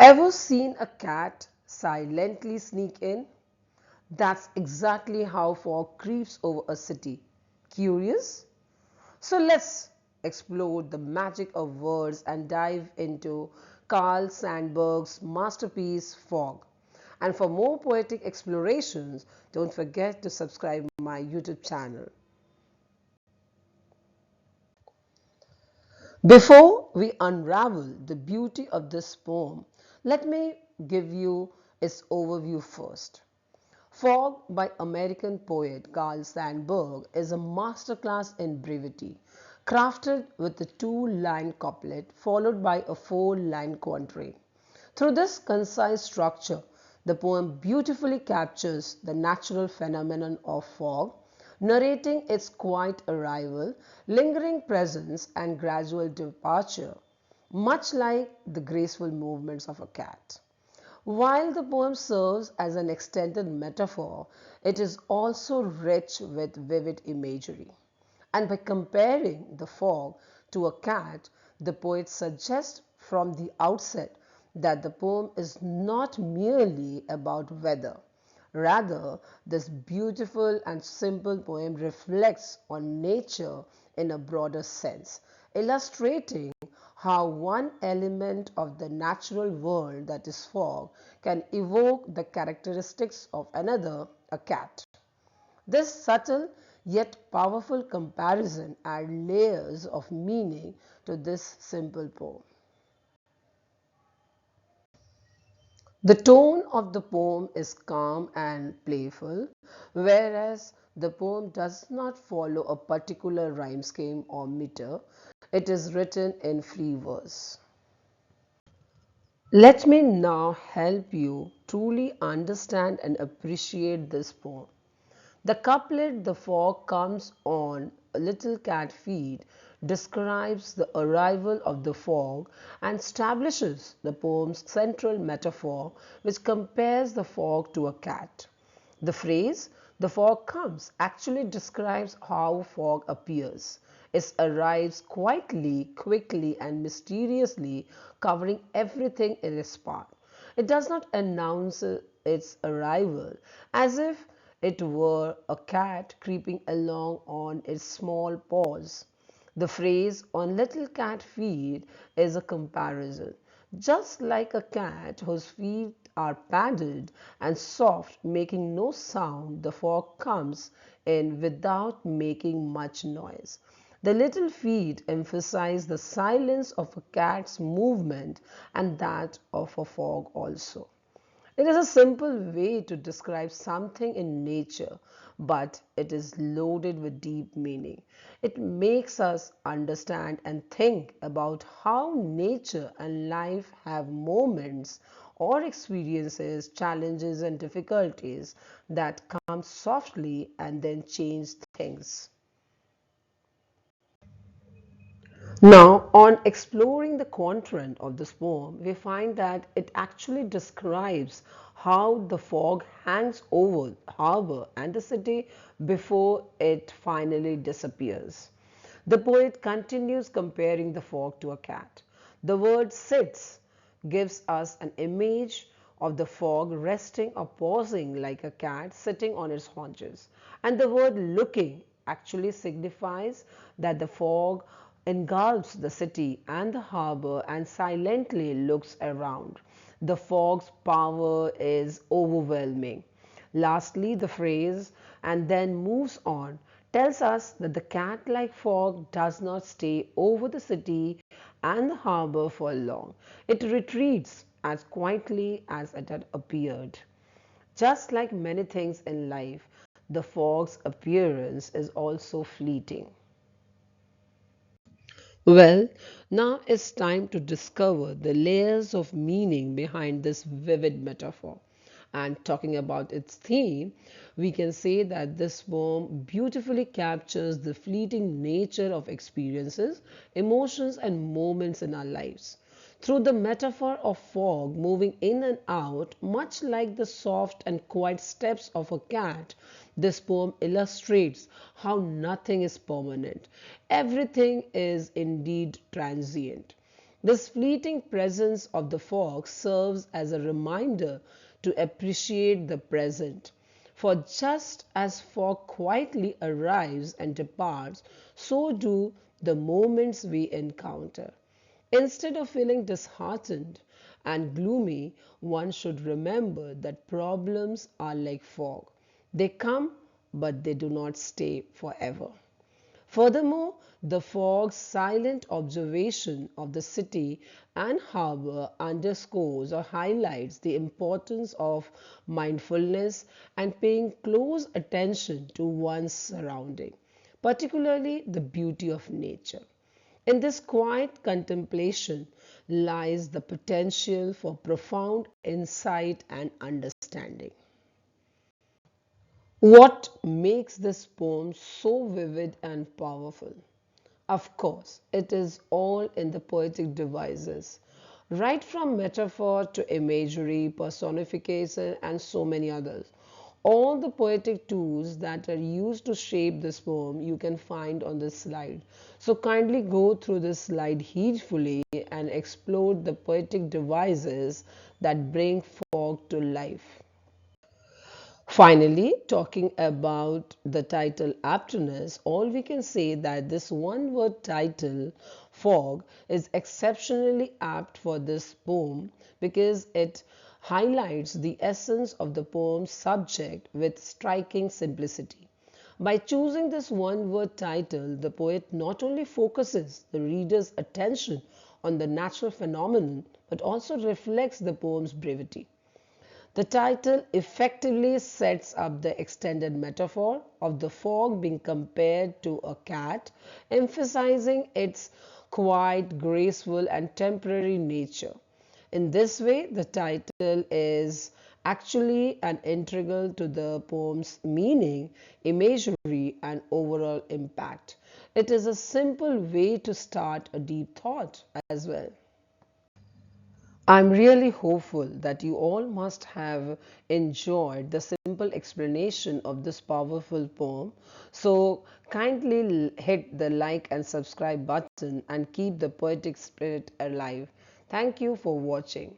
Ever seen a cat silently sneak in? That's exactly how fog creeps over a city. Curious? So let's explore the magic of words and dive into Carl Sandburg's masterpiece Fog. And for more poetic explorations, don't forget to subscribe to my YouTube channel. Before we unravel the beauty of this poem, let me give you its overview first. Fog by American poet Carl Sandburg is a masterclass in brevity, crafted with a two-line couplet followed by a four-line quatrain. Through this concise structure, the poem beautifully captures the natural phenomenon of fog, narrating its quiet arrival, lingering presence, and gradual departure, much like the graceful movements of a cat. While the poem serves as an extended metaphor, it is also rich with vivid imagery. And by comparing the fog to a cat, the poet suggests from the outset that the poem is not merely about weather. Rather, this beautiful and simple poem reflects on nature in a broader sense, illustrating how one element of the natural world, that is fog, can evoke the characteristics of another, a cat. This subtle yet powerful comparison adds layers of meaning to this simple poem. The tone of the poem is calm and playful, whereas the poem does not follow a particular rhyme scheme or meter. It is written in free verse. Let me now help you truly understand and appreciate this poem. The couplet, "The fog comes on a little cat feet," describes the arrival of the fog and establishes the poem's central metaphor, which compares the fog to a cat. The phrase, "the fog comes," actually describes how fog appears. It arrives quietly, quickly, and mysteriously, covering everything in its path. It does not announce its arrival as if it were a cat creeping along on its small paws. The phrase "on little cat feet" is a comparison. Just like a cat whose feet are padded and soft, making no sound, the fog comes in without making much noise. The little feet emphasize the silence of a cat's movement and that of a fog also. It is a simple way to describe something in nature, but it is loaded with deep meaning. It makes us understand and think about how nature and life have moments or experiences, challenges, and difficulties that come softly and then change things. Now, on exploring the content of this poem, we find that it actually describes how the fog hangs over the harbor and the city before it finally disappears. The poet continues comparing the fog to a cat. The word "sits" gives us an image of the fog resting or pausing like a cat sitting on its haunches. And the word "looking" actually signifies that the fog engulfs the city and the harbor and silently looks around. The fog's power is overwhelming. Lastly, the phrase "and then moves on" tells us that the cat-like fog does not stay over the city and the harbor for long. It retreats as quietly as it had appeared. Just like many things in life, the fog's appearance is also fleeting. Well, now it's time to discover the layers of meaning behind this vivid metaphor. And talking about its theme, we can say that this poem beautifully captures the fleeting nature of experiences, emotions, and moments in our lives. Through the metaphor of fog moving in and out, much like the soft and quiet steps of a cat, this poem illustrates how nothing is permanent. Everything is indeed transient. This fleeting presence of the fog serves as a reminder to appreciate the present. For just as fog quietly arrives and departs, so do the moments we encounter. Instead of feeling disheartened and gloomy, one should remember that problems are like fog. They come, but they do not stay forever. Furthermore, the fog's silent observation of the city and harbor underscores or highlights the importance of mindfulness and paying close attention to one's surrounding, particularly the beauty of nature. In this quiet contemplation lies the potential for profound insight and understanding. What makes this poem so vivid and powerful? Of course, it is all in the poetic devices. Right from metaphor to imagery, personification, and so many others. All the poetic tools that are used to shape this poem you can find on this slide. So kindly go through this slide heedfully and explore the poetic devices that bring fog to life. Finally, talking about the title aptness, all we can say that this one word title, fog, is exceptionally apt for this poem because it highlights the essence of the poem's subject with striking simplicity. By choosing this one word title, the poet not only focuses the reader's attention on the natural phenomenon but also reflects the poem's brevity. The title effectively sets up the extended metaphor of the fog being compared to a cat, emphasizing its quiet, graceful, and temporary nature. In this way, the title is actually an integral to the poem's meaning, imagery, and overall impact. It is a simple way to start a deep thought as well. I'm really hopeful that you all must have enjoyed the simple explanation of this powerful poem. So kindly hit the like and subscribe button and keep the poetic spirit alive. Thank you for watching.